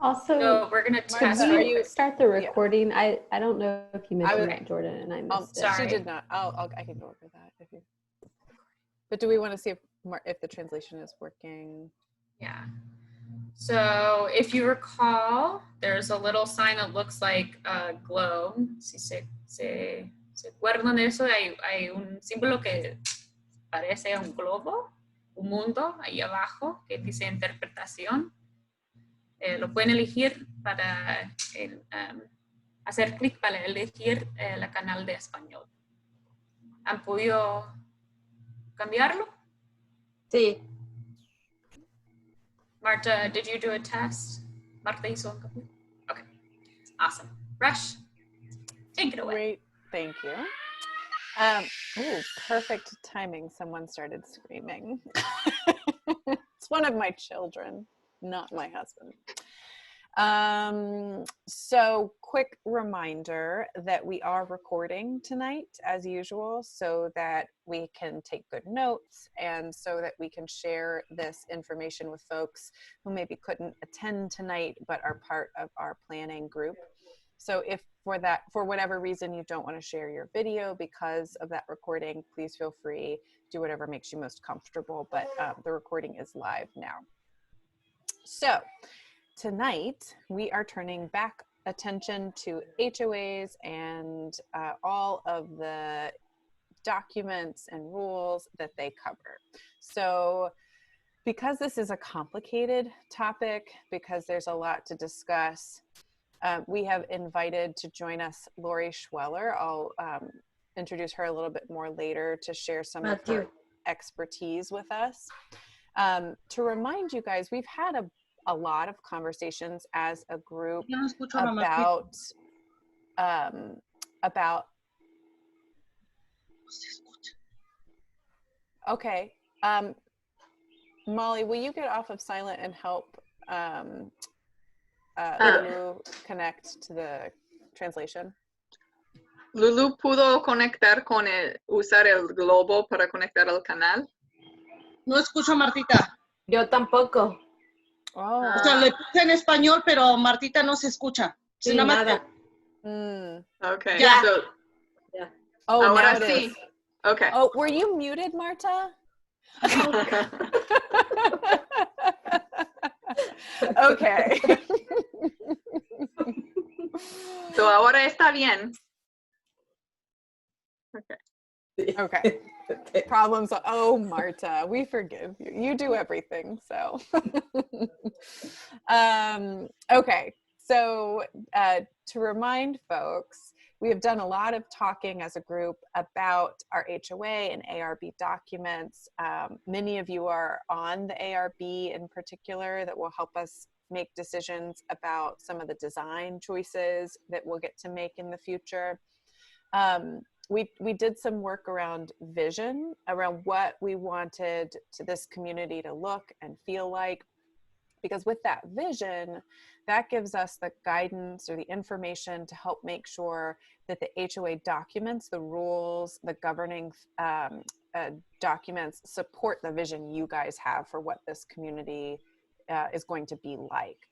Also, So we're going to test. Can you start the recording? Yeah. I don't know if you mentioned that, Jordan, and I missed it. Sorry. She did not. I can go over that if you. But do we want to see if the translation is working? Yeah. So if you recall, there's a little sign that looks like a globe. Si se acuerdan de eso, hay un símbolo que parece un globo, un mundo ahí abajo que dice interpretación. Lo pueden elegir para hacer clic para elegir el canal de español. ¿Han podido cambiarlo? Sí. Marta, did you do a test? Marta hizo un cambio? Okay, awesome. Rush, take it away. Great, thank you. Perfect timing. Someone started screaming. It's one of my children, not my husband. So quick reminder that we are recording tonight as usual so that we can take good notes and so that we can share this information with folks who maybe couldn't attend tonight but are part of our planning group. So if for whatever reason you don't want to share your video because of that recording, please feel free, do whatever makes you most comfortable, but the recording is live now. So tonight, we are turning back attention to HOAs and all of the documents and rules that they cover. So because this is a complicated topic, because there's a lot to discuss, we have invited to join us Lori Schweller. I'll introduce her a little bit more later to share some of her expertise with us. To remind you guys, we've had a lot of conversations as a group about okay, Molly, will you get off of silent and help Lulu connect to the translation? Lulu pudo conectar usar el globo para conectar al canal. No escucho a Martita. Yo tampoco. Oh. O sea, le puse en español, pero Martita no se escucha. Sí, nada. Okay. Ya. So, yeah. Oh, ahora now sí. Okay. Oh, were you muted, Marta? Okay. So ahora está bien. Okay. Okay. Problems. Oh, Marta, we forgive you. You do everything. So, okay. So to remind folks, we have done a lot of talking as a group about our HOA and ARB documents. Many of you are on the ARB in particular that will help us make decisions about some of the design choices that we'll get to make in the future. We did some work around vision, around what we wanted to this community to look and feel like, because with that vision, that gives us the guidance or the information to help make sure that the HOA documents, the rules, the governing documents support the vision you guys have for what this community is going to be like.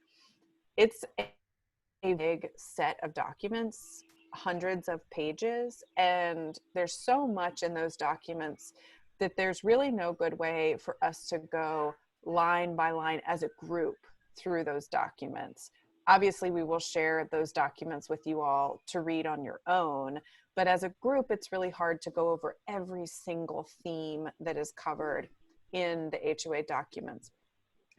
It's a big set of documents, hundreds of pages, and there's so much in those documents that there's really no good way for us to go line by line as a group through those documents. Obviously, we will share those documents with you all to read on your own, but as a group, it's really hard to go over every single theme that is covered in the HOA documents.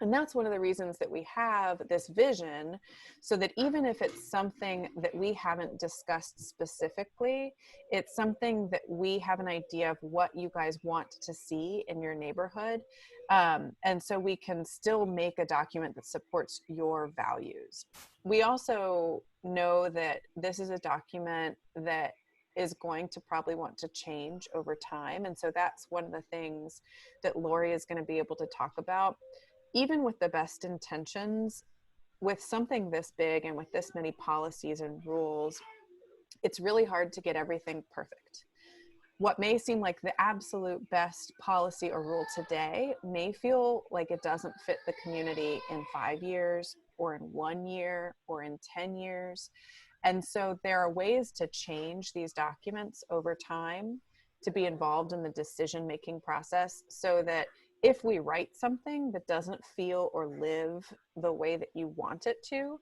And that's one of the reasons that we have this vision, so that even if it's something that we haven't discussed specifically, it's something that we have an idea of what you guys want to see in your neighborhood. And so we can still make a document that supports your values. We also know that this is a document that is going to probably want to change over time. And so that's one of the things that Lori is going to be able to talk about. Even with the best intentions, with something this big and with this many policies and rules, it's really hard to get everything perfect. What may seem like the absolute best policy or rule today may feel like it doesn't fit the community in 5 years or in 1 year or in 10 years. And so there are ways to change these documents over time to be involved in the decision-making process, so that if we write something that doesn't feel or live the way that you want it to,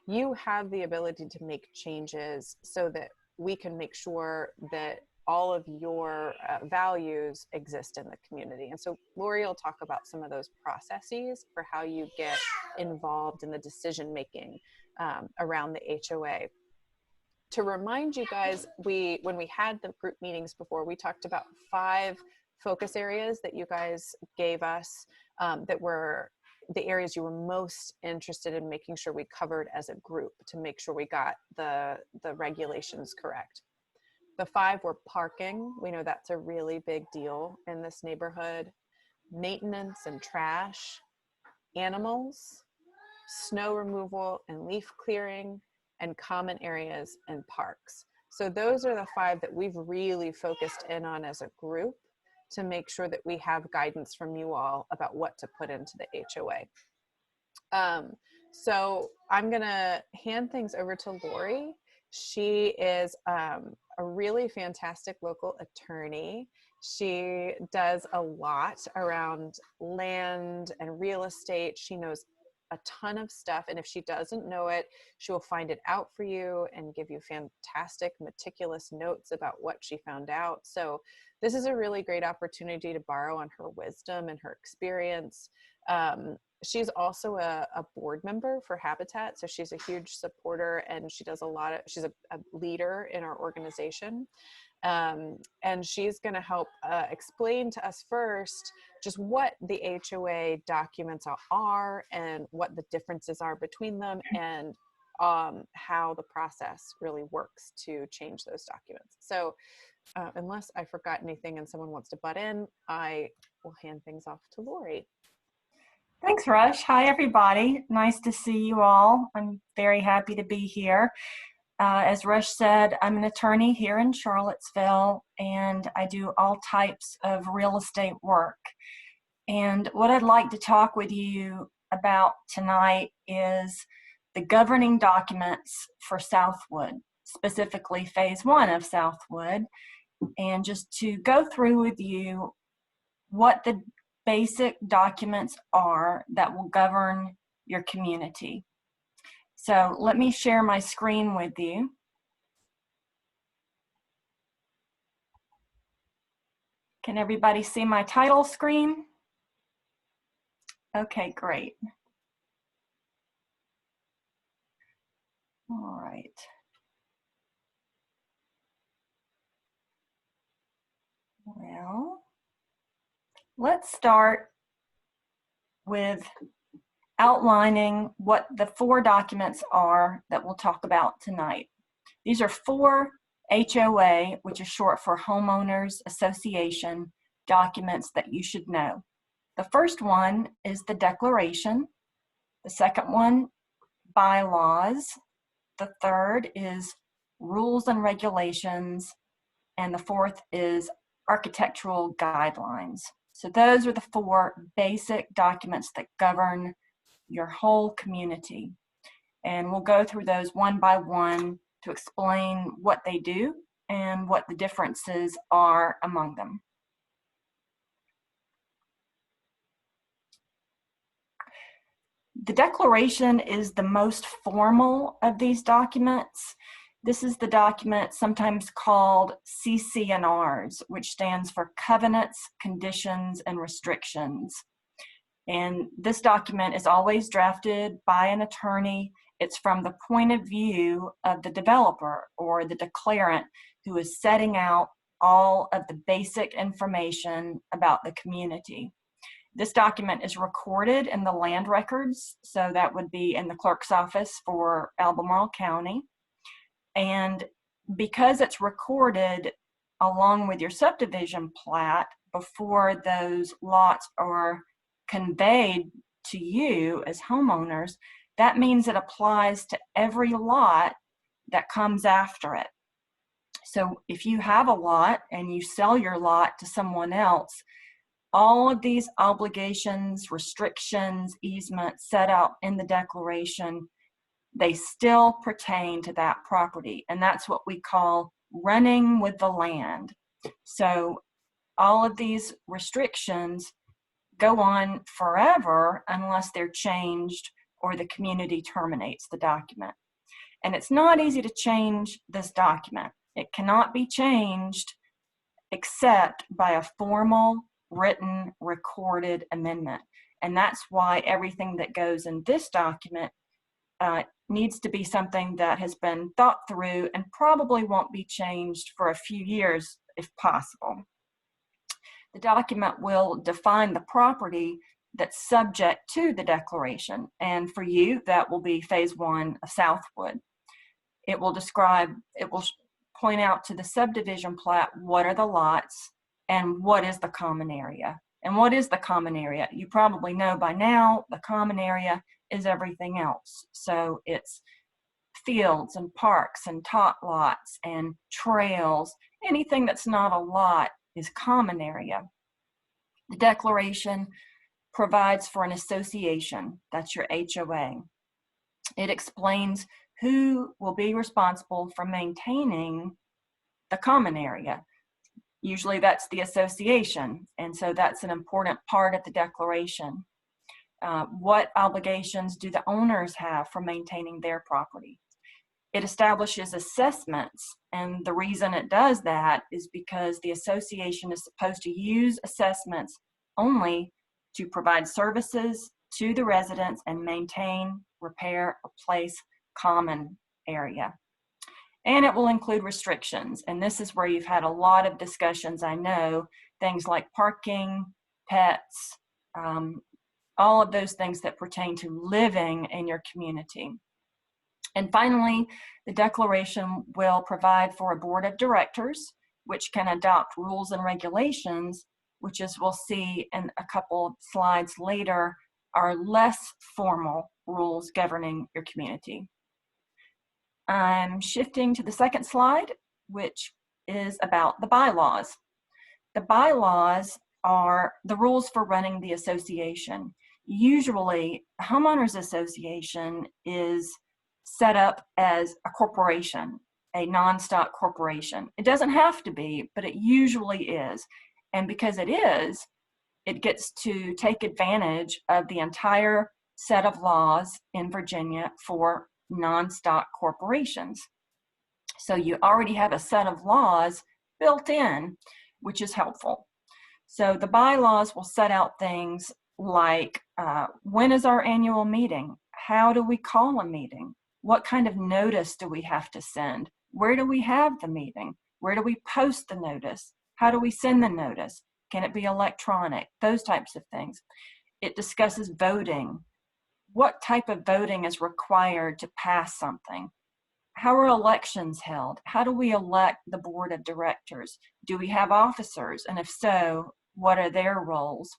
you have the ability to make changes so that we can make sure that all of your values exist in the community. And so Lori will talk about some of those processes for how you get involved in the decision-making around the HOA. To remind you guys, when we had the group meetings before, we talked about 5 focus areas that you guys gave us that were the areas you were most interested in making sure we covered as a group to make sure we got the regulations correct. The 5 were parking. We know that's a really big deal in this neighborhood. Maintenance and trash, animals, snow removal and leaf clearing, and common areas and parks. So those are the 5 that we've really focused in on as a group to make sure that we have guidance from you all about what to put into the HOA. So I'm gonna hand things over to Lori. She is a really fantastic local attorney. She does a lot around land and real estate. She knows a ton of stuff, and if she doesn't know it, she will find it out for you and give you fantastic, meticulous notes about what she found out. So this is a really great opportunity to borrow on her wisdom and her experience. She's also a board member for Habitat, so she's a huge supporter, and she does she's a leader in our organization. And she's going to help explain to us first just what the HOA documents are and what the differences are between them, and how the process really works to change those documents. So unless I forgot anything and someone wants to butt in, I will hand things off to Lori. Thanks, Rush. Hi, everybody. Nice to see you all. I'm very happy to be here. As Rush said, I'm an attorney here in Charlottesville, and I do all types of real estate work. And what I'd like to talk with you about tonight is the governing documents for Southwood, specifically Phase 1 of Southwood, and just to go through with you what the basic documents are that will govern your community. So let me share my screen with you. Can everybody see my title screen? Okay, great. All right. Well, let's start with outlining what the 4 documents are that we'll talk about tonight. These are 4 HOA, which is short for Homeowners Association, documents that you should know. The first one is the declaration. The second one, bylaws. The third is rules and regulations. And the fourth is architectural guidelines. So those are the 4 basic documents that govern your whole community. And we'll go through those one by one to explain what they do and what the differences are among them. The declaration is the most formal of these documents. This is the document sometimes called CC&Rs, which stands for Covenants, Conditions, and Restrictions. And this document is always drafted by an attorney. It's from the point of view of the developer or the declarant who is setting out all of the basic information about the community. This document is recorded in the land records, so that would be in the clerk's office for Albemarle County. And because it's recorded along with your subdivision plat before those lots are conveyed to you as homeowners, that means it applies to every lot that comes after it. So if you have a lot and you sell your lot to someone else, all of these obligations, restrictions, easements set out in the declaration, they still pertain to that property. And that's what we call running with the land. So all of these restrictions go on forever unless they're changed or the community terminates the document. And it's not easy to change this document. It cannot be changed except by a formal, written, recorded amendment. And that's why everything that goes in this document needs to be something that has been thought through and probably won't be changed for a few years if possible. The document will define the property that's subject to the declaration. And for you, that will be phase 1 of Southwood. It will point out to the subdivision plat what are the lots and what is the common area. And what is the common area? You probably know by now the common area is everything else. So it's fields and parks and tot lots and trails. Anything that's not a lot is common area. The declaration provides for an association. That's your HOA. It explains who will be responsible for maintaining the common area. Usually that's the association, and so that's an important part of the declaration. What obligations do the owners have for maintaining their property? It establishes assessments, and the reason it does that is because the association is supposed to use assessments only to provide services to the residents and maintain, repair, or replace common area. And it will include restrictions, and this is where you've had a lot of discussions, I know, things like parking, pets, all of those things that pertain to living in your community. And finally, the declaration will provide for a board of directors, which can adopt rules and regulations, which, as we'll see in a couple of slides later, are less formal rules governing your community. I'm shifting to the second slide, which is about the bylaws. The bylaws are the rules for running the association. Usually, a homeowners association is set up as a corporation, a non-stock corporation. It doesn't have to be, but it usually is. And because it is, it gets to take advantage of the entire set of laws in Virginia for non-stock corporations. So you already have a set of laws built in, which is helpful. So the bylaws will set out things like when is our annual meeting? How do we call a meeting? What kind of notice do we have to send? Where do we have the meeting? Where do we post the notice? How do we send the notice? Can it be electronic? Those types of things. It discusses voting. What type of voting is required to pass something? How are elections held? How do we elect the board of directors? Do we have officers? And if so, what are their roles?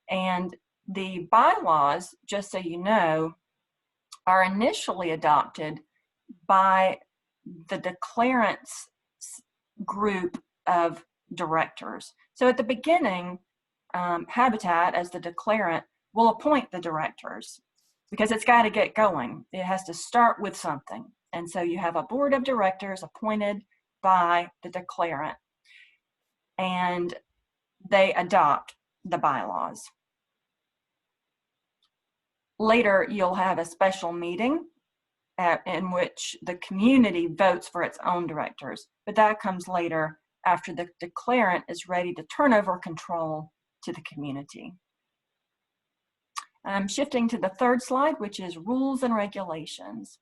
And the bylaws, just so you know, are initially adopted by the declarants group of directors. So at the beginning, Habitat, as the declarant, will appoint the directors because it's got to get going. It has to start with something. And so you have a board of directors appointed by the declarant, and they adopt the bylaws. Later, you'll have a special meeting in which the community votes for its own directors, but that comes later after the declarant is ready to turn over control to the community. I'm shifting to the third slide, which is rules and regulations.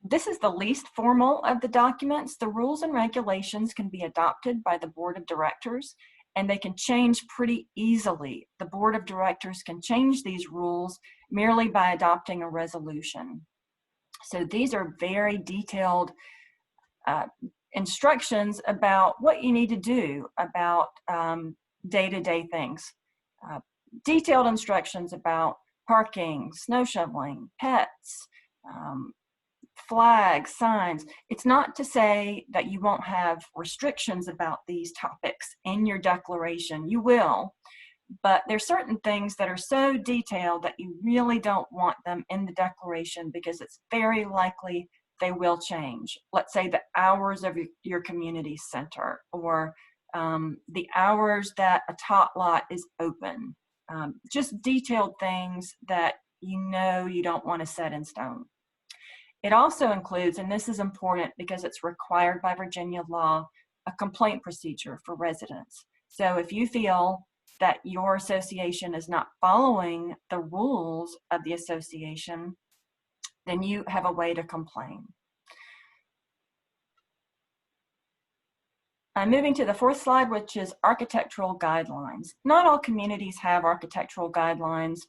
This is the least formal of the documents. The rules and regulations can be adopted by the board of directors, and they can change pretty easily. The board of directors can change these rules merely by adopting a resolution. So these are very detailed instructions about what you need to do about day-to-day things. Detailed instructions about parking, snow shoveling, pets, flags, signs. It's not to say that you won't have restrictions about these topics in your declaration. You will, but there's certain things that are so detailed that you really don't want them in the declaration because it's very likely they will change. Let's say the hours of your community center, or the hours that a tot lot is open. Just detailed things that you don't want to set in stone. It also includes, and this is important because it's required by Virginia law, a complaint procedure for residents. So if you feel that your association is not following the rules of the association, then you have a way to complain. I'm moving to the fourth slide, which is architectural guidelines. Not all communities have architectural guidelines,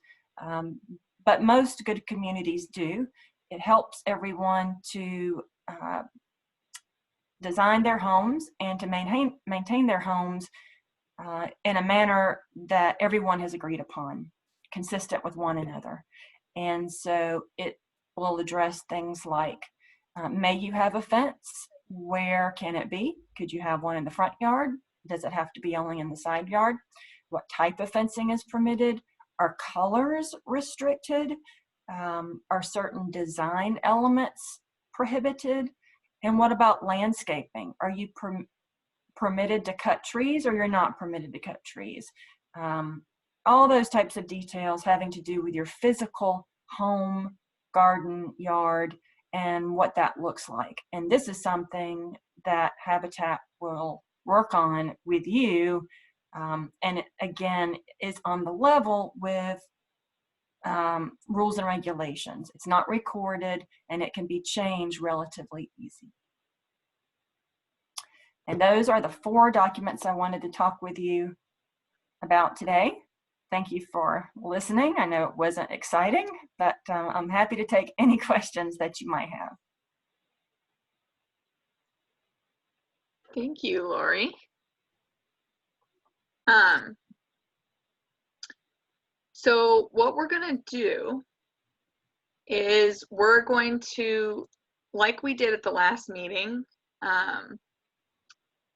but most good communities do. It helps everyone to design their homes and to maintain their homes in a manner that everyone has agreed upon, consistent with one another. And so it will address things like, may you have a fence? Where can it be? Could you have one in the front yard? Does it have to be only in the side yard? What type of fencing is permitted? Are colors restricted? Are certain design elements prohibited? And what about landscaping? Are you permitted to cut trees, or you're not permitted to cut trees? All those types of details having to do with your physical home, garden, yard, and what that looks like. And this is something that Habitat will work on with you, and it, again, is on the level with rules and regulations. It's not recorded, and it can be changed relatively easy. And those are the 4 documents I wanted to talk with you about today. Thank you for listening. I know it wasn't exciting, but I'm happy to take any questions that you might have. Thank you, Lori. So what we're going to do is we're going to, like we did at the last meeting, and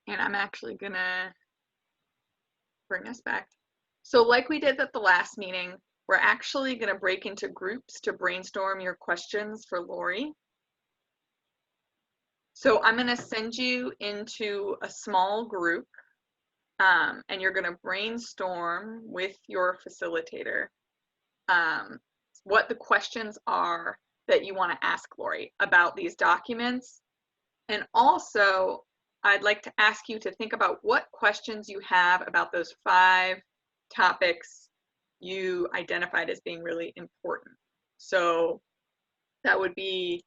I'm actually going to bring us back. So like we did at the last meeting, we're actually going to break into groups to brainstorm your questions for Lori. So I'm going to send you into a small group, and you're going to brainstorm with your facilitator what the questions are that you want to ask Lori about these documents. And also, I'd like to ask you to think about what questions you have about those 5 topics you identified as being really important. So that would be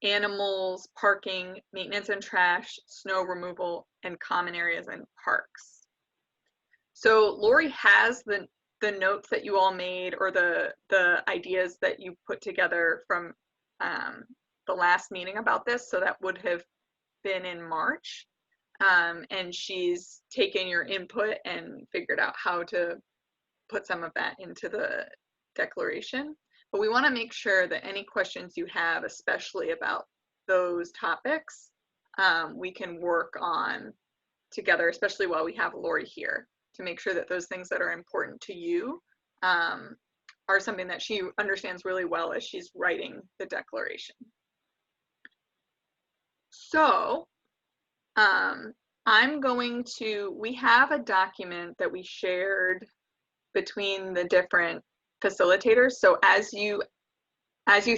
animals, parking, maintenance and trash, snow removal, and common areas and parks. So Lori has the notes that you all made, or the ideas that you put together from the last meeting about this. So that would have been in March. And she's taken your input and figured out how to put some of that into the declaration. But we want to make sure that any questions you have, especially about those topics, we can work on together, especially while we have Lori here, to make sure that those things that are important to you are something that she understands really well as she's writing the declaration. So I'm going to, we have a document that we shared between the different facilitators. So as you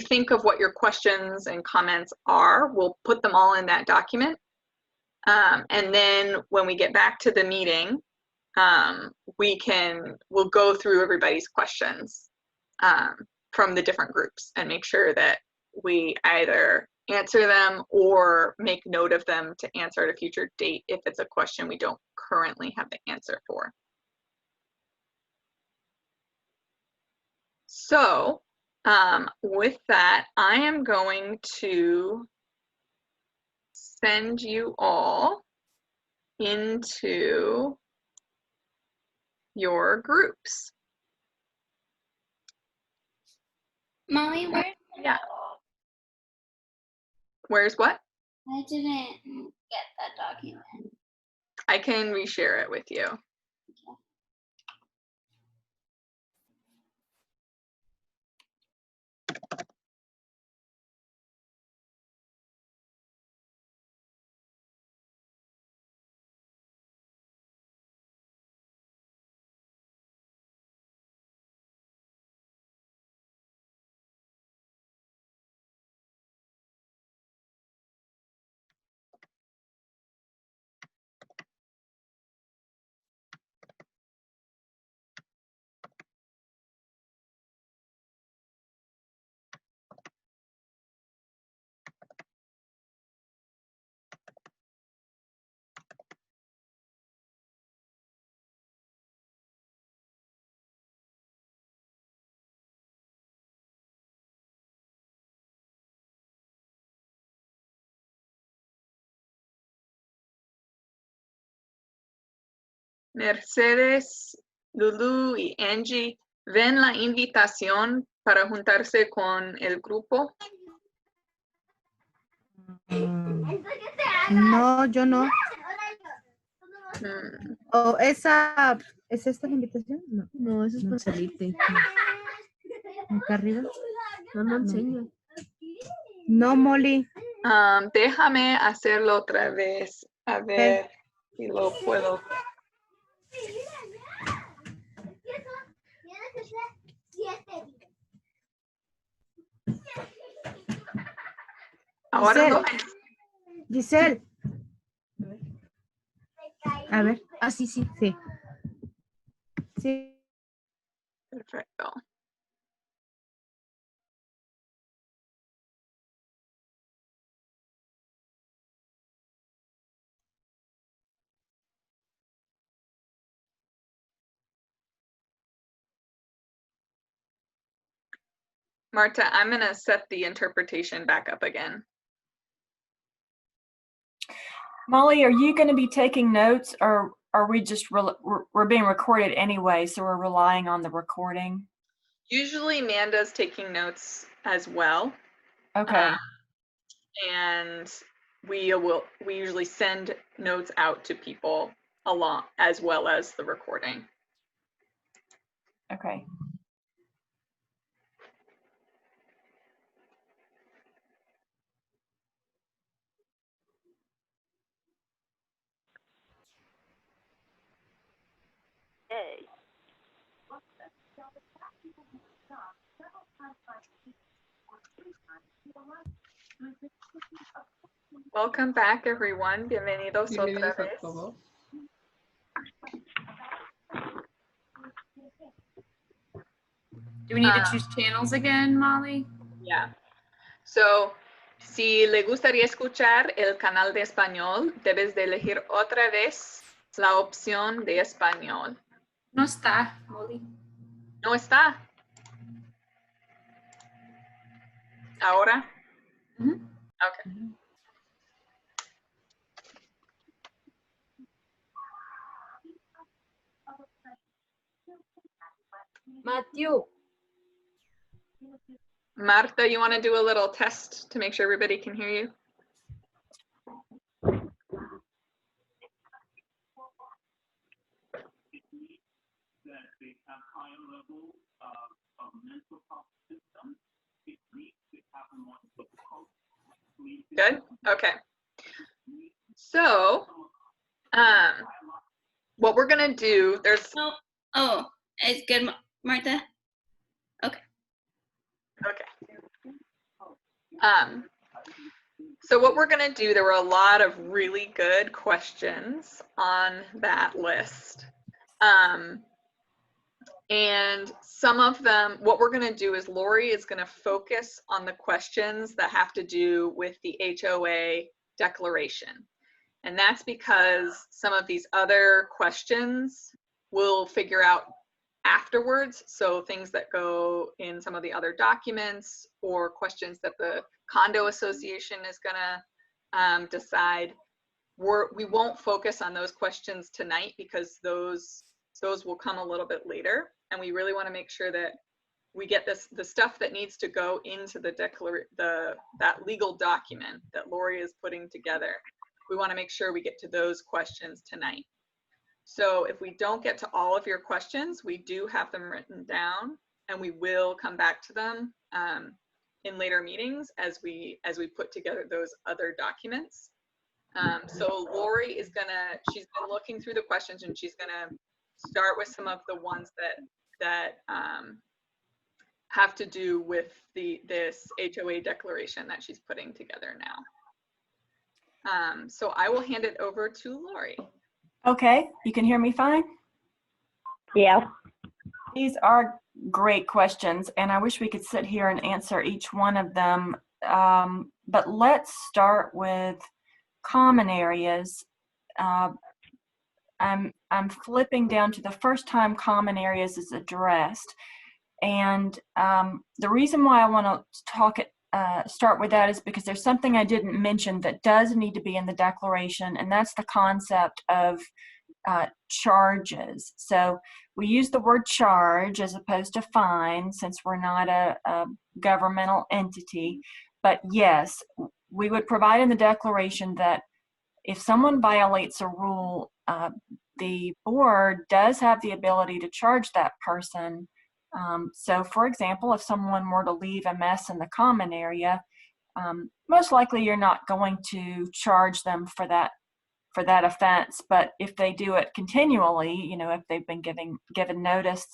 think of what your questions and comments are, we'll put them all in that document. And then when we get back to the meeting, we'll go through everybody's questions from the different groups and make sure that we either answer them or make note of them to answer at a future date if it's a question we don't currently have the answer for. So with that, I am going to send you all into your groups. Mommy, where? Yeah. Where's what? I didn't get that document. I can reshare it with you. Mercedes, Lulu y Angie, ¿ven la invitación para juntarse con el grupo? No, yo no. Mm, ¿O esa, es esta la invitación? No, no, eso es para salirte. Acá arriba. No, no enseña. No, Molly. déjame hacerlo otra vez. A ver si lo puedo. Ahora no. Giselle. A ver. Ah, sí, sí. Sí. Sí. Perfecto. Marta, I'm going to set the interpretation back up again. Molly, are you going to be taking notes, or are we just, we're being recorded anyway, so we're relying on the recording? Usually Manda's taking notes as well. Okay. And we usually send notes out to people along as well as the recording. Okay. Welcome back, everyone. Bienvenidos otra vez. Do we need to choose channels again, Molly? Yeah. So, si le gustaría escuchar el canal de español, debes de elegir otra vez la opción de español. No está, Molly. No está. Ahora. Mhm. Okay. Matthew. Marta, you want to do a little test to make sure everybody can hear you? Good? Okay. So, what we're going to do, there's... Oh, it's good, Martha? Okay. So what we're going to do, there were a lot of really good questions on that list. And some of them, what we're going to do is Lori is going to focus on the questions that have to do with the HOA declaration. And that's because some of these other questions we'll figure out afterwards. So things that go in some of the other documents or questions that the condo association is going to decide. We won't focus on those questions tonight because those will come a little bit later. And we really want to make sure that we get the stuff that needs to go into that legal document that Lori is putting together. We want to make sure we get to those questions tonight. So if we don't get to all of your questions, we do have them written down, and we will come back to them in later meetings as we put together those other documents. So Lori is she's been looking through the questions, and she's gonna start with some of the ones that have to do with this HOA declaration that she's putting together now. So I will hand it over to Lori. Okay, you can hear me fine? Yeah. These are great questions, and I wish we could sit here and answer each one of them. But let's start with common areas. I'm flipping down to the first time common areas is addressed. And the reason why I want to start with that is because there's something I didn't mention that does need to be in the declaration, and that's the concept of charges. So we use the word charge as opposed to fine, since we're not a governmental entity. But yes, we would provide in the declaration that if someone violates a rule, the board does have the ability to charge that person. So for example, if someone were to leave a mess in the common area, most likely you're not going to charge them for that offense. But if they do it continually, you know, if they've been given notice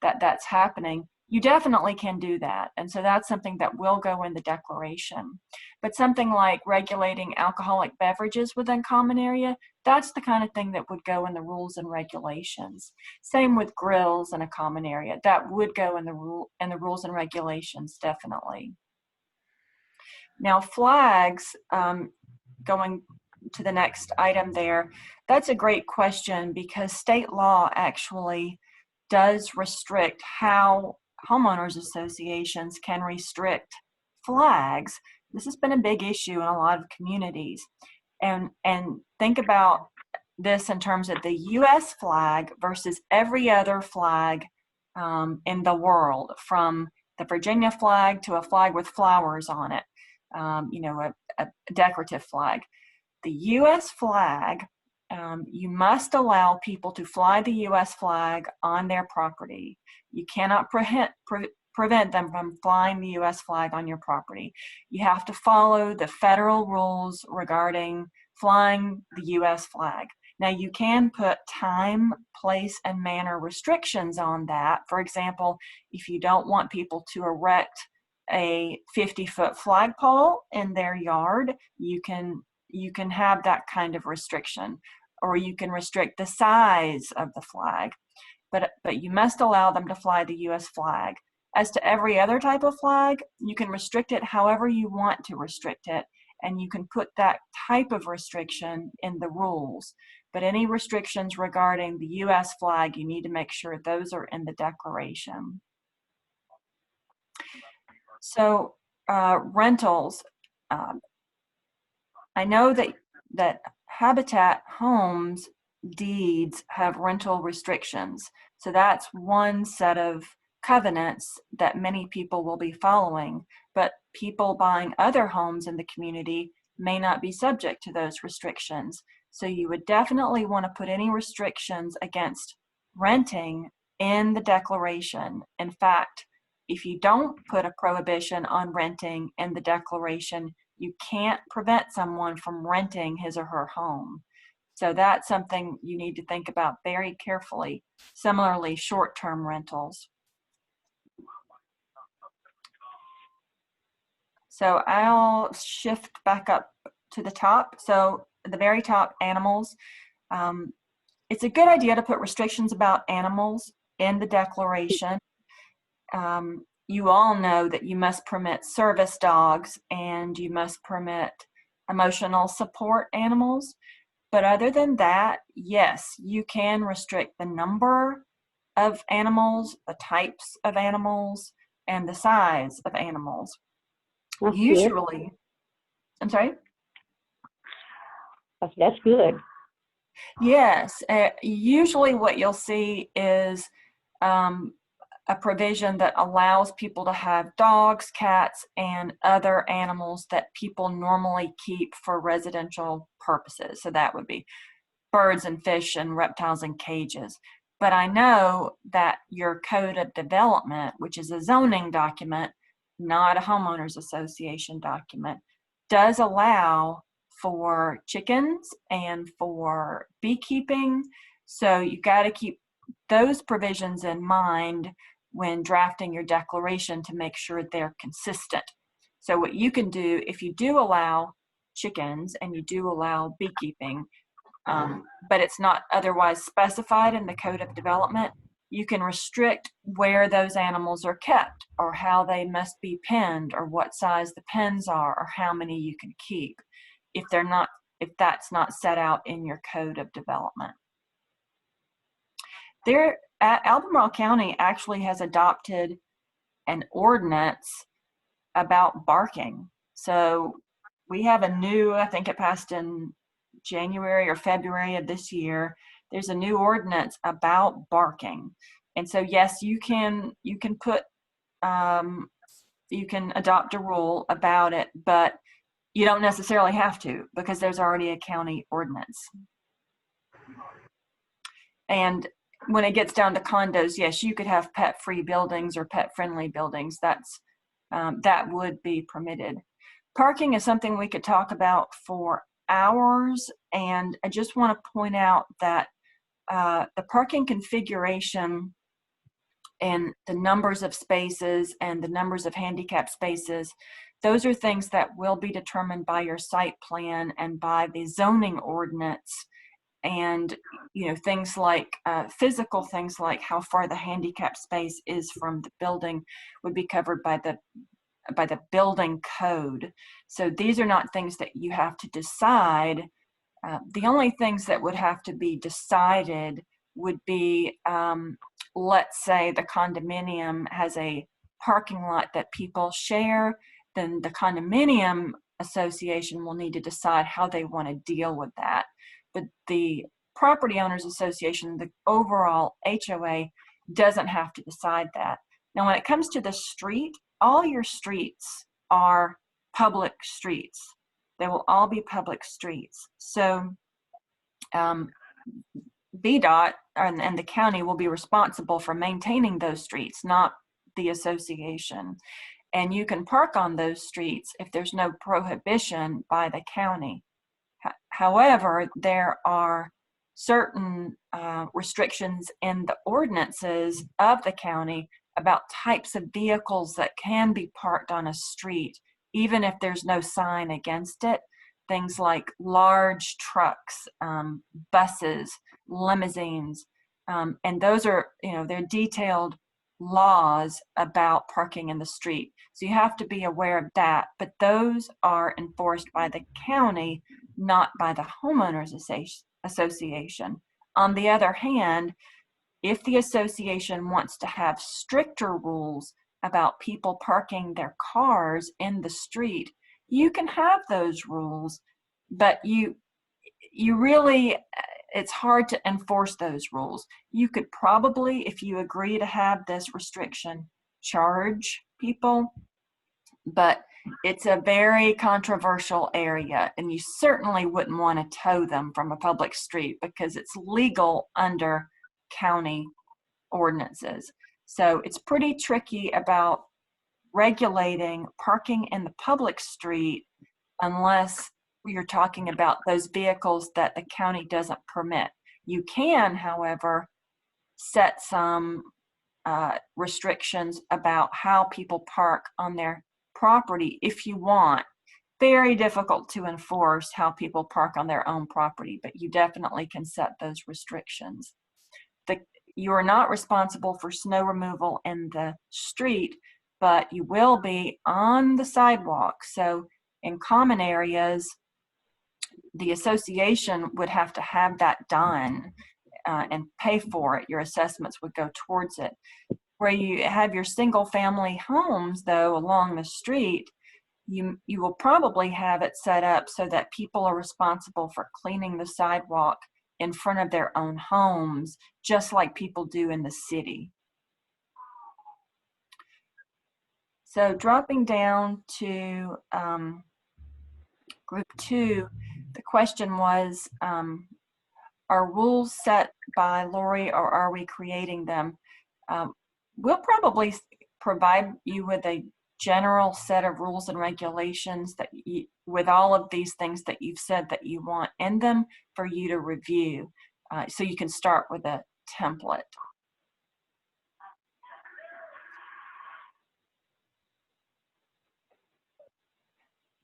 that that's happening, you definitely can do that. And so that's something that will go in the declaration. But something like regulating alcoholic beverages within common area, that's the kind of thing that would go in the rules and regulations. Same with grills in a common area. That would go in the rules and regulations, definitely. Now flags, going to the next item there, that's a great question, because state law actually does restrict how homeowners associations can restrict flags. This has been a big issue in a lot of communities. And think about this in terms of the US flag versus every other flag in the world, from the Virginia flag to a flag with flowers on it, you know, a decorative flag. The US flag, you must allow people to fly the US flag on their property. You cannot prevent them from flying the US flag on your property. You have to follow the federal rules regarding flying the US flag. Now you can put time, place, and manner restrictions on that. For example, if you don't want people to erect a 50-foot flagpole in their yard, you can have that kind of restriction, or you can restrict the size of the flag, but you must allow them to fly the US flag. As to every other type of flag, you can restrict it however you want to restrict it, and you can put that type of restriction in the rules. But any restrictions regarding the US flag, you need to make sure those are in the declaration. So rentals, I know that Habitat Homes deeds have rental restrictions. So that's one set of covenants that many people will be following, but people buying other homes in the community may not be subject to those restrictions. So you would definitely want to put any restrictions against renting in the declaration. In fact, if you don't put a prohibition on renting in the declaration, you can't prevent someone from renting his or her home. So that's something you need to think about very carefully. Similarly, short-term rentals. So I'll shift back up to the top. So at the very top, animals. It's a good idea to put restrictions about animals in the declaration. You all know that you must permit service dogs and you must permit emotional support animals. But other than that, yes, you can restrict the number of animals, the types of animals, and the size of animals. That's Usually, good. I'm sorry? That's good. Yes, usually what you'll see is a provision that allows people to have dogs, cats, and other animals that people normally keep for residential purposes. So that would be birds and fish and reptiles in cages. But I know that your code of development, which is a zoning document, not a homeowners association document, does allow for chickens and for beekeeping. So you got to keep those provisions in mind when drafting your declaration to make sure they're consistent. So what you can do, if you do allow chickens and you do allow beekeeping, but it's not otherwise specified in the code of development, you can restrict where those animals are kept, or how they must be penned, or what size the pens are, or how many you can keep, if that's not set out in your code of development. Albemarle County actually has adopted an ordinance about barking. So we have a new, I think it passed in January or February of this year. There's a new ordinance about barking. And so yes, you can adopt a rule about it, but you don't necessarily have to, because there's already a county ordinance. And when it gets down to condos, yes, you could have pet-free buildings or pet-friendly buildings. That would be permitted. Parking is something we could talk about for hours, and I just want to point out that the parking configuration and the numbers of spaces and the numbers of handicap spaces, those are things that will be determined by your site plan and by the zoning ordinance. And things like physical things like how far the handicap space is from the building would be covered by the building code. So these are not things that you have to decide. The only things that would have to be decided would be, let's say the condominium has a parking lot that people share, then the condominium association will need to decide how they want to deal with that. But the property owners association, the overall HOA, doesn't have to decide that. Now, when it comes to the street, all your streets are public streets. They will all be public streets. So VDOT and the county will be responsible for maintaining those streets, not the association. And you can park on those streets if there's no prohibition by the county. However, there are certain restrictions in the ordinances of the county about types of vehicles that can be parked on a street, even if there's no sign against it. Things like large trucks, buses, limousines, and those are, they're detailed laws about parking in the street. So you have to be aware of that, but those are enforced by the county, not by the homeowners association. On the other hand, if the association wants to have stricter rules about people parking their cars in the street, you can have those rules, but you really, it's hard to enforce those rules. You could probably, if you agree to have this restriction, charge people, but it's a very controversial area, and you certainly wouldn't want to tow them from a public street because it's legal under county ordinances. So it's pretty tricky about regulating parking in the public street unless you're talking about those vehicles that the county doesn't permit. You can, however, set some restrictions about how people park on their property if you want. Very difficult to enforce how people park on their own property, but you definitely can set those restrictions. You are not responsible for snow removal in the street, but you will be on the sidewalk. So in common areas, the association would have to have that done and pay for it. Your assessments would go towards it. Where you have your single family homes, though, along the street, you will probably have it set up so that people are responsible for cleaning the sidewalk in front of their own homes, just like people do in the city. So dropping down to group 2, the question was, are rules set by Lori or are we creating them? We'll probably provide you with a general set of rules and regulations that with all of these things that you've said that you want in them for you to review. So you can start with a template.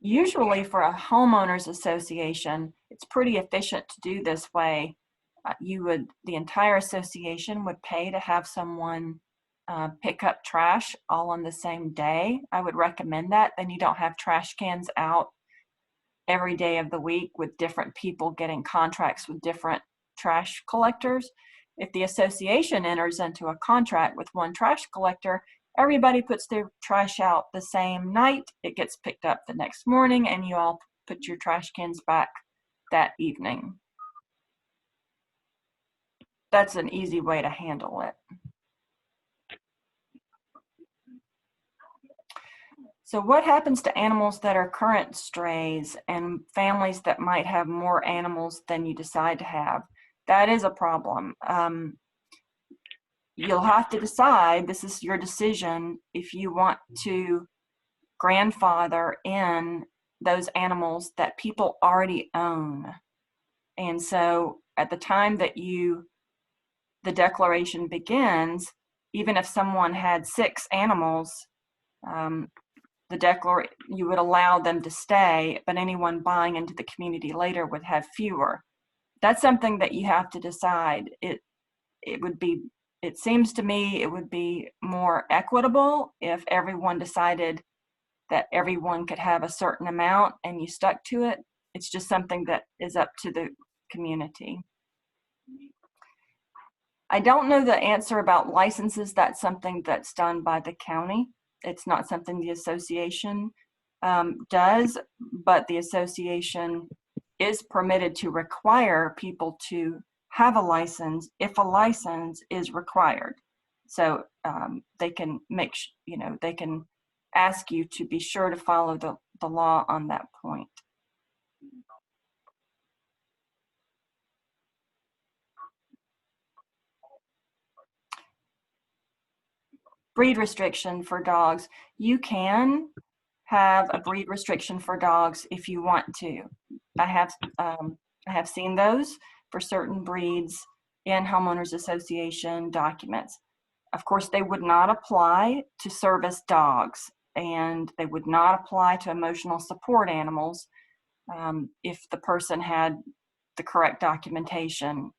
Usually for a homeowners association, it's pretty efficient to do this way. The entire association would pay to have someone pick up trash all on the same day. I would recommend that. Then you don't have trash cans out every day of the week with different people getting contracts with different trash collectors. If the association enters into a contract with one trash collector, everybody puts their trash out the same night. It gets picked up the next morning and you all put your trash cans back that evening. That's an easy way to handle it. So what happens to animals that are current strays and families that might have more animals than you decide to have? That is a problem. You'll have to decide, this is your decision, if you want to grandfather in those animals that people already own. And so at the time that the declaration begins, even if someone had 6 animals, you would allow them to stay, but anyone buying into the community later would have fewer. That's something that you have to decide. It seems to me it would be more equitable if everyone decided that everyone could have a certain amount and you stuck to it. It's just something that is up to the community. I don't know the answer about licenses. That's something that's done by the county. It's not something the association does, but the association is permitted to require people to have a license if a license is required. So they can they can ask you to be sure to follow the law on that point. Breed restriction for dogs. You can have a breed restriction for dogs if you want to. I have seen those for certain breeds in homeowners association documents. Of course, they would not apply to service dogs, and they would not apply to emotional support animals if the person had the correct documentation.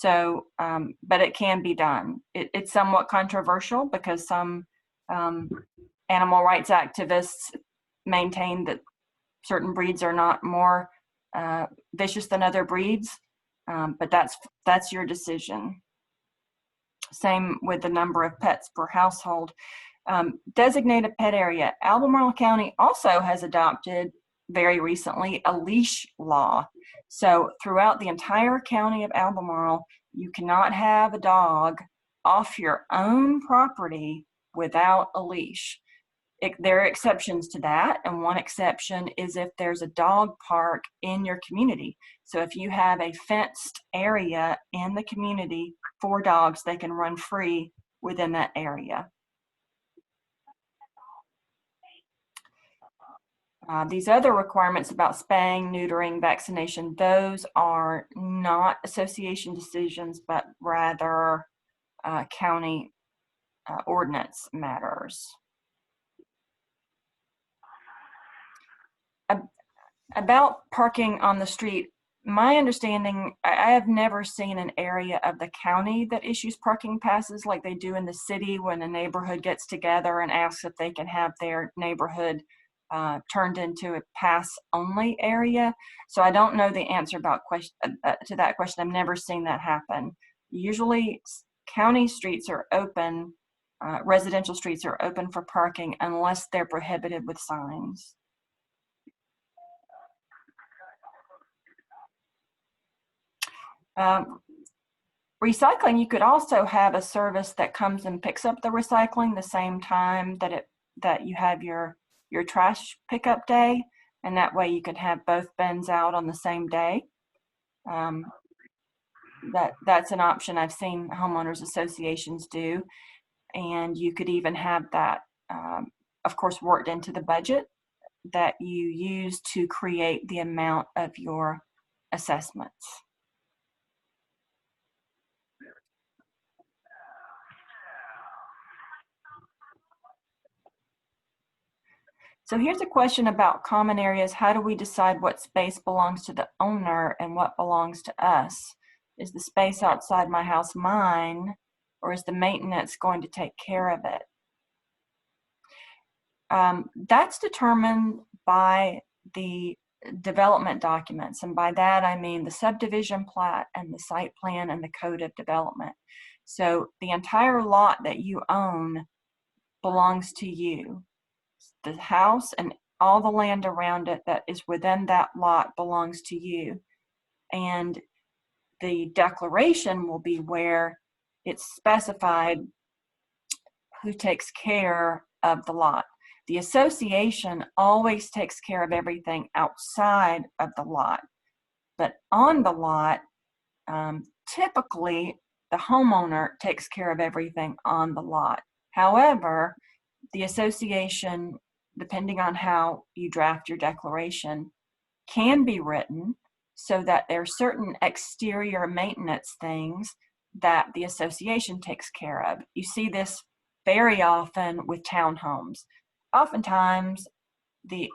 But it can be done. It's somewhat controversial because some animal rights activists maintain that certain breeds are not more vicious than other breeds, but that's your decision. Same with the number of pets per household. Designated pet area. Albemarle County also has adopted very recently a leash law. So throughout the entire county of Albemarle, you cannot have a dog off your own property without a leash. There are exceptions to that, and one exception is if there's a dog park in your community. So if you have a fenced area in the community for dogs, they can run free within that area. These other requirements about spaying, neutering, vaccination, those are not association decisions, but rather county ordinance matters. About parking on the street, my understanding, I have never seen an area of the county that issues parking passes like they do in the city when a neighborhood gets together and asks if they can have their neighborhood turned into a pass-only area. So I don't know the answer about to that question. I've never seen that happen. Usually county streets are open, residential streets are open for parking unless they're prohibited with signs. Recycling, you could also have a service that comes and picks up the recycling the same time that it that you have your trash pickup day, and that way you can have both bins out on the same day. That's an option I've seen homeowners associations do, and you could even have that, of course, worked into the budget that you use to create the amount of your assessments. So here's a question about common areas. How do we decide what space belongs to the owner and what belongs to us? Is the space outside my house mine, or is the maintenance going to take care of it? That's determined by the development documents, and by that I mean the subdivision plat and the site plan and the code of development. So the entire lot that you own belongs to you. The house and all the land around it that is within that lot belongs to you. And the declaration will be where it's specified who takes care of the lot. The association always takes care of everything outside of the lot. But on the lot, typically the homeowner takes care of everything on the lot. However, the association, depending on how you draft your declaration, can be written so that there are certain exterior maintenance things that the association takes care of. You see this very often with townhomes. Oftentimes, the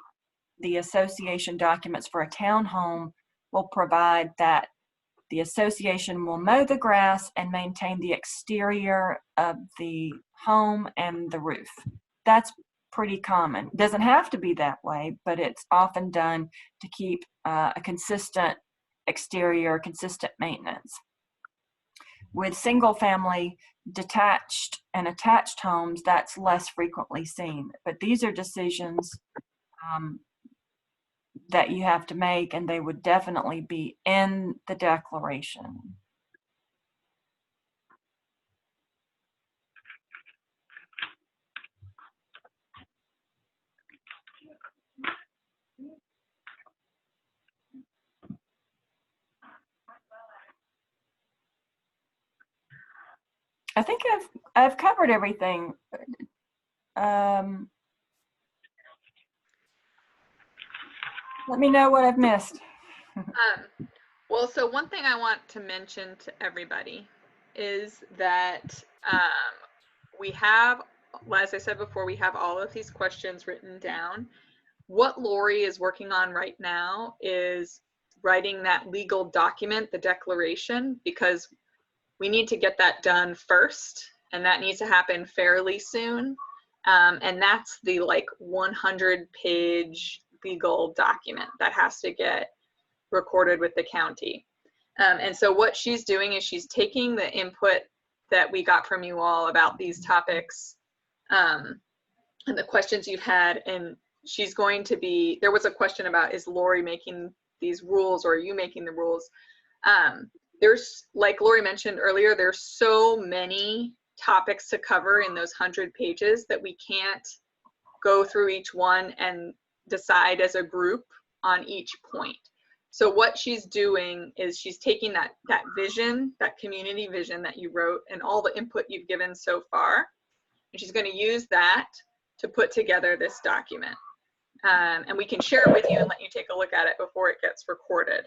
association documents for a townhome will provide that the association will mow the grass and maintain the exterior of the home and the roof. That's pretty common. It doesn't have to be that way, but it's often done to keep a consistent exterior, consistent maintenance. With single family detached and attached homes, that's less frequently seen. But these are decisions that you have to make, and they would definitely be in the declaration. I think I've covered everything. Let me know what I've missed. Well, so one thing I want to mention to everybody is that we have, as I said before, we have all of these questions written down. What Lori is working on right now is writing that legal document, the declaration, because we need to get that done first, and that needs to happen fairly soon. And that's the 100-page legal document that has to get recorded with the county. And so what she's doing is she's taking the input that we got from you all about these topics and the questions you've had, and she's going to be, there was a question about, is Lori making these rules or are you making the rules? There's, like Lori mentioned earlier, there's so many topics to cover in those 100 pages that we can't go through each one and decide as a group on each point. So what she's doing is she's taking that vision, that community vision that you wrote and all the input you've given so far, and she's going to use that to put together this document. And we can share it with you and let you take a look at it before it gets recorded.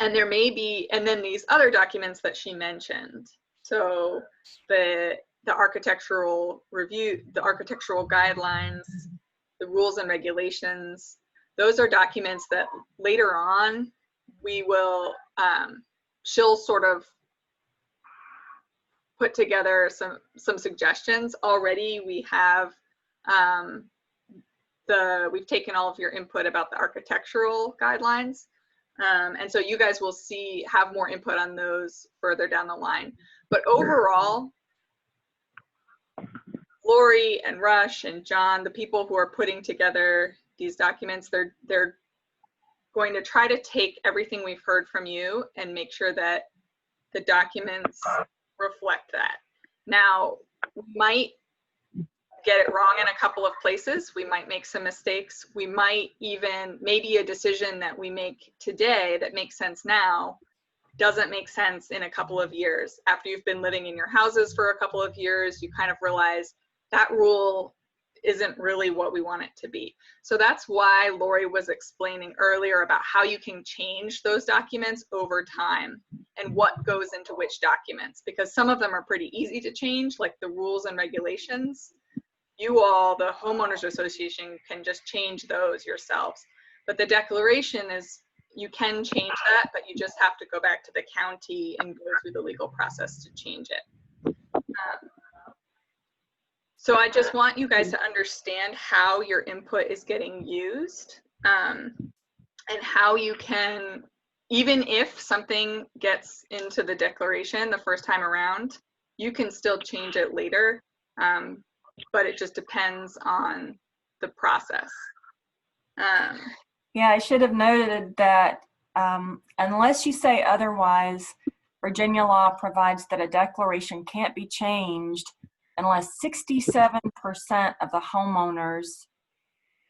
And there may be, and then these other documents that she mentioned. So the architectural review, the architectural guidelines, the rules and regulations, those are documents that later on we will, she'll sort of put together some suggestions. Already we have, we've taken all of your input about the architectural guidelines. And so you guys will have more input on those further down the line. But overall, Lori and Rush and John, the people who are putting together these documents, they're going to try to take everything we've heard from you and make sure that the documents reflect that. Now, we might get it wrong in a couple of places. We might make some mistakes. We might even, maybe a decision that we make today that makes sense now doesn't make sense in a couple of years. After you've been living in your houses for a couple of years, you kind of realize that rule isn't really what we want it to be. So that's why Lori was explaining earlier about how you can change those documents over time and what goes into which documents, because some of them are pretty easy to change, like the rules and regulations. You all, the homeowners association, can just change those yourselves. But the declaration is, you can change that, but you just have to go back to the county and go through the legal process to change it. So I just want you guys to understand how your input is getting used, and how you can, even if something gets into the declaration the first time around, you can still change it later, but it just depends on the process. Yeah, I should have noted that unless you say otherwise, Virginia law provides that a declaration can't be changed unless 67% of the homeowners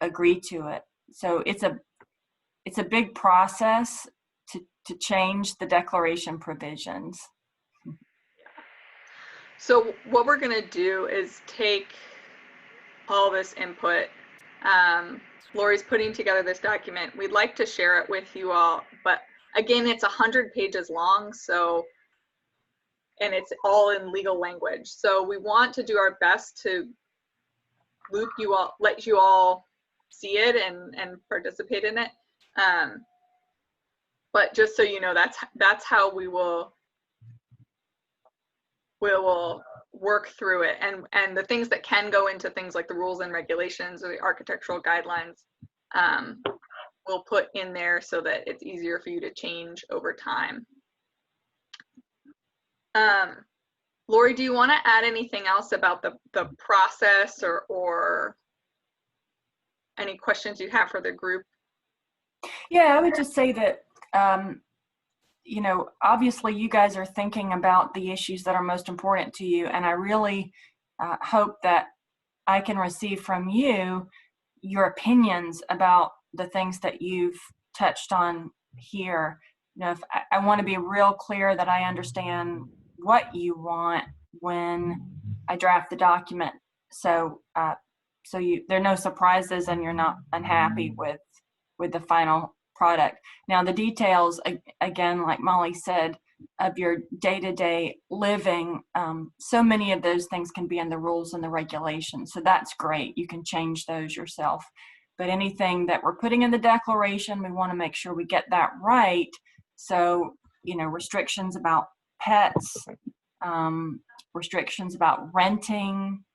agree to it. So it's a big process to change the declaration provisions. So what we're gonna do is take all this input. Lori's putting together this document. We'd like to share it with you all, but again, it's 100 pages long, so, and it's all in legal language. So we want to do our best to loop you all, let you all see it and participate in it. But just so you know, that's how we will work through it, and the things that can go into things like the rules and regulations or the architectural guidelines, we'll put in there so that it's easier for you to change over time. Lori, do you want to add anything else about the process or any questions you have for the group? Yeah, I would just say that you know, obviously you guys are thinking about the issues that are most important to you, and I really hope that I can receive from you your opinions about the things that you've touched on here. You know, if I want to be real clear that I understand what you want when I draft the document, so there are no surprises and you're not unhappy with the final product. Now the details, again, like Molly said, of your day-to-day living, so many of those things can be in the rules and the regulations, so that's great. You can change those yourself. But anything that we're putting in the declaration, we want to make sure we get that right. So, you know, restrictions about pets, restrictions about renting,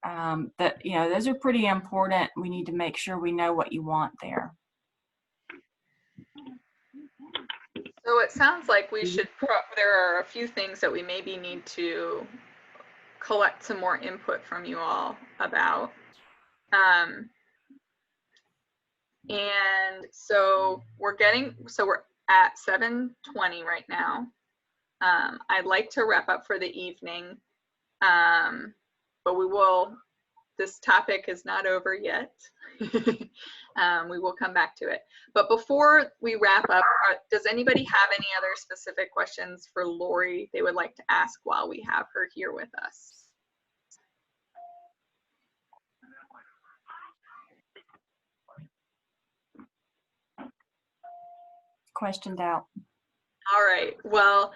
that, you know, those are pretty important. We need to make sure we know what you want there. So it sounds like we should, there are a few things that we maybe need to collect some more input from you all about. And so we're at 7:20 right now. I'd like to wrap up for the evening, but this topic is not over yet. We will come back to it. But before we wrap up, does anybody have any other specific questions for Lori they would like to ask while we have her here with us? Questioned out. All right. Well,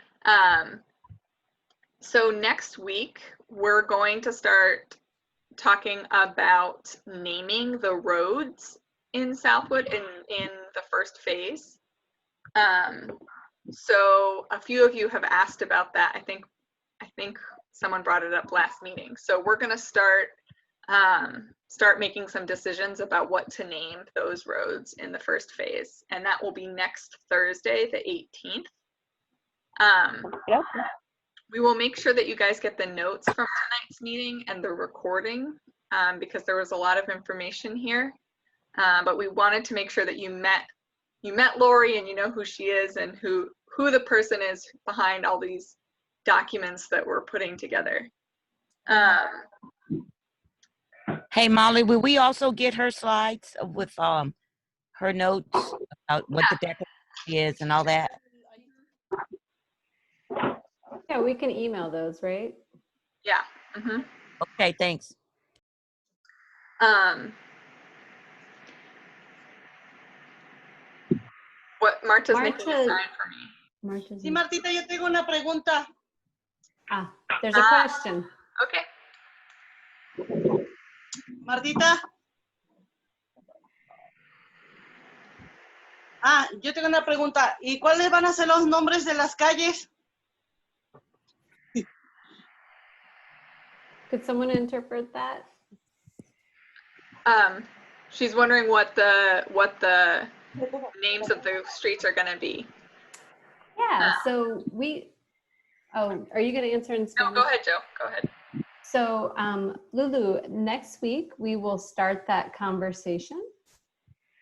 so next week we're going to start talking about naming the roads in Southwood in the first phase. So a few of you have asked about that. I think someone brought it up last meeting. So we're going to start making some decisions about what to name those roads in the first phase, and that will be next Thursday, the 18th. Yep. We will make sure that you guys get the notes from tonight's meeting and the recording, because there was a lot of information here. But we wanted to make sure that you met Lori and you know who she is and who the person is behind all these documents that we're putting together. Hey, Molly, will we also get her slides with her notes about what the declaration is and all that? Yeah, we can email those, right? Yeah. Mm-hmm. Okay, thanks. What Marta's making a Marta- sign for me. Marta's Sí, Martita, yo tengo una pregunta. there's a question. Okay. Martita. Yo tengo una pregunta. ¿Y cuáles van a ser los nombres de las calles? Could someone interpret that? She's wondering what the names of the streets are going to be. Yeah, so are you going to answer in Spanish? No, go ahead, Joe. Go ahead. So, Lulu, next week we will start that conversation.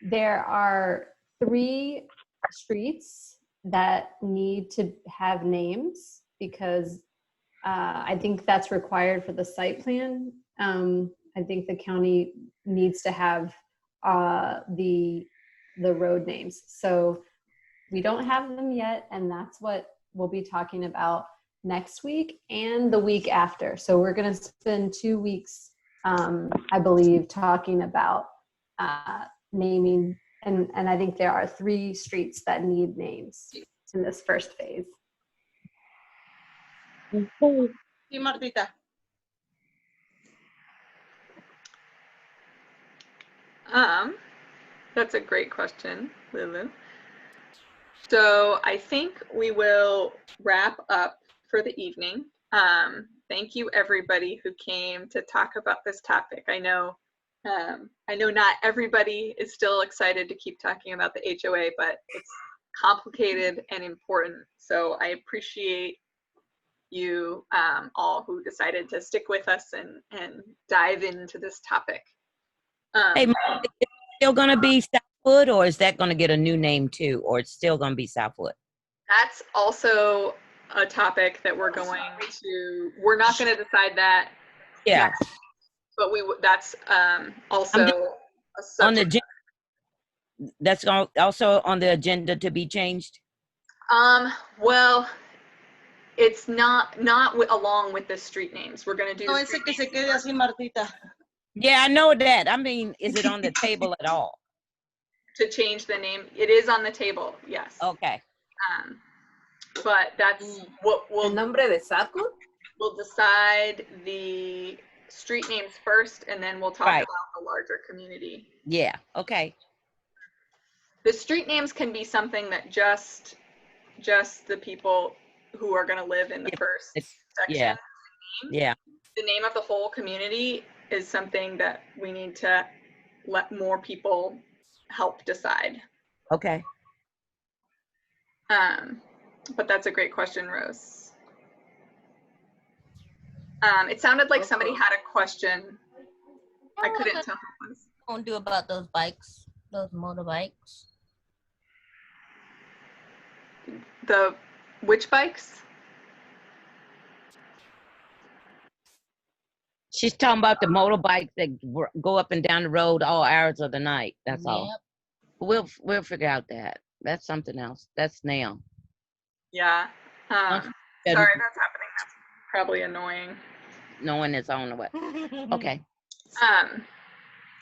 There are 3 streets that need to have names because I think that's required for the site plan. I think the county needs to have the road names. So we don't have them yet, and that's what we'll be talking about next week and the week after. So we're going to spend 2 weeks, I believe, talking about naming, and I think there are 3 streets that need names in this first phase. Sí, Martita. That's a great question, Lulu. So I think we will wrap up for the evening. Thank you everybody who came to talk about this topic. I know not everybody is still excited to keep talking about the HOA, but it's complicated and important. So I appreciate you all who decided to stick with us and dive into this topic. Hey, is it still going to be Southwood, or is that going to get a new name too, or it's still going to be Southwood? That's also a topic that we're not going to decide that. Yeah. Next, but that's also a subject. On the agenda. That's also on the agenda to be changed. Well, it's not along with the street names. We're going to do. No, ese que se quede así, Martita. Yeah, I know that. I mean, is it on the table at all? To change the name, it is on the table. Yes. Okay. But that's what we'll. El nombre de Southwood? We'll decide the street names first, and then we'll talk about the larger community. Yeah. Okay. The street names can be something that just the people who are going to live in the first section. Yeah. Yeah. The name of the whole community is something that we need to let more people help decide. Okay. But that's a great question, Rose. It sounded like somebody had a question. I couldn't tell who it was. What do you do about those bikes, those motorbikes? Which bikes? She's talking about the motorbikes that go up and down the road all hours of the night. That's all. We'll figure out that. That's something else. That's now. Yeah. Sorry, that's happening. That's probably annoying. No one is on the way. Okay.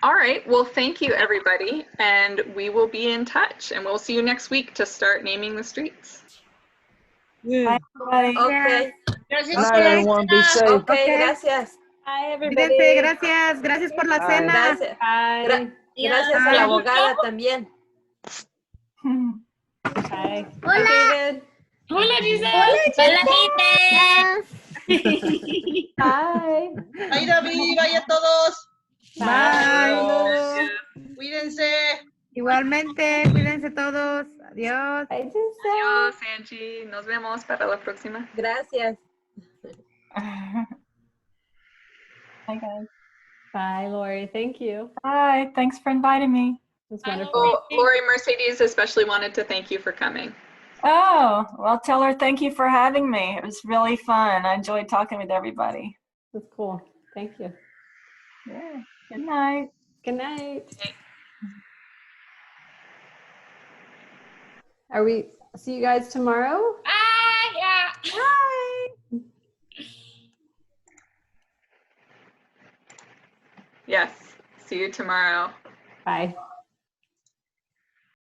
All right. Well, thank you, everybody. And we will be in touch. And we'll see you next week to start naming the streets. Bye, everybody. Okay. Gracias. Good night, everyone. Be safe. Okay, gracias. Bye, everybody. Cuídense, gracias por la cena. Gracias. Bye. Gracias a la abogada también. Bye. Hola. David. Hola, Giselle. Hola, Giselle. Bye. Bye, David. Bye a todos. Bye. Cuídense. Igualmente, cuídense todos. Adiós. Bye, Giselle. Adiós, Angie. Nos vemos para la próxima. Gracias. Hi, guys. Bye, Lori. Thank you. Bye. Thanks for inviting me. It was wonderful. Oh, Lori, Mercedes especially wanted to thank you for coming. Oh, well, tell her thank you for having me. It was really fun. I enjoyed talking with everybody. That's cool. Thank you. Yeah. Good night. Good night. Are we, see you guys tomorrow? Yeah. Bye. Yes. See you tomorrow. Bye.